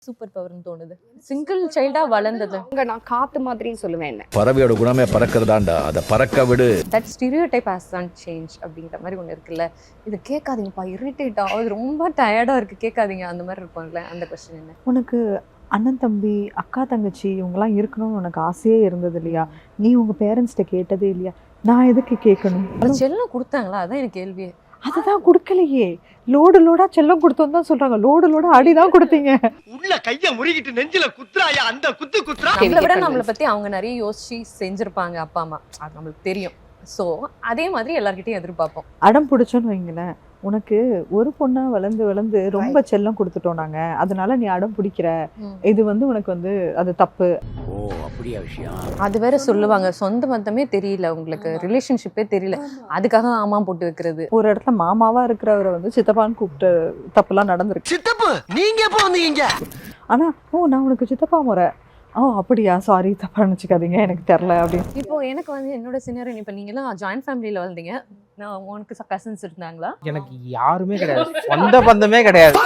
Super பவர்னு தோணுது. Single சைல்டா வளர்ந்தது. நான் காத்து மாதிரின்னு சொல்லுவேன். என்ன பறவையோட குணமே பறக்கிறதாண்டா, அதை பறக்க விடு. That stereotype has not change அப்படிங்கிற மாதிரி ஒன்று இருக்குல்ல. இது கேட்காதீங்கப்பா, இரிட்டேட் ஆகுது, ரொம்ப டயர்டாக இருக்குது, கேட்காதீங்க அந்த மாதிரி இருக்கும்ல. அந்த கொஸ்டின் என்ன? உனக்கு அண்ணன் தம்பி அக்கா தங்கச்சி இவங்கெல்லாம் இருக்கணும்னு உனக்கு ஆசையே இருந்தது இல்லையா? நீ உங்கள் பேரண்ட்ஸ்கிட்ட கேட்டதே இல்லையா? நான் எதுக்கு கேட்கணும்? செல்லம் கொடுத்தாங்களா? அதான் எனக்கு கேள்வியே. அதுதான் கொடுக்கலையே. லோடா செல்லம் கொடுத்தோம் தான் சொல்றாங்க. லோடா அடிதான் கொடுத்தீங்க. உள்ள கைய முறிக்கிட்டு நெஞ்சில குத்துறாயா, அந்த குத்து குத்துறா. நம்மளை விட நம்மளை பத்தி அவங்க நிறைய யோசிச்சு செஞ்சிருப்பாங்க அப்பா அம்மா, அது நம்மளுக்கு தெரியும். ஸோ அதே மாதிரி எல்லார்கிட்டையும் எதிர்பார்ப்போம். அடம் பிடிச்சோன்னு வைங்களேன், உனக்கு ஒரு பொண்ணா வளர்ந்து ரொம்ப செல்லம் கொடுத்துட்டோம் நாங்க, அதனால நீ அடம் பிடிக்கிற, இது உனக்கு அது தப்பு. ஓ அப்படியா விஷயம்? அது வேற சொல்லுவாங்க, சொந்த பந்தமே தெரியல உங்களுக்கு, ரிலேஷன்ஷிப்பே தெரியல, அதுக்காக ஆமா போட்டு வைக்கிறது. ஒரு இடத்துல மாமாவா இருக்கிறவரை சித்தப்பான்னு கூப்பிட்டு தப்புலாம் நடந்திருக்கு. சித்தப்பு நீங்க எப்போ வந்தீங்க? ஆனா நான் உனக்கு சித்தப்பா முறை, அப்படியா, சாரி தப்பா நினைச்சுக்காதீங்க, எனக்கு தெரியல அப்படின்னு. இப்போ எனக்கு என்னோட சினியர், இப்போ நீங்களாம் ஜாயின்ட் ஃபேமிலியில வந்தீங்க, உனக்கு கசின்ஸ் இருந்தாங்களா? எனக்கு யாருமே கிடையாது, சொந்த பந்தமே கிடையாது.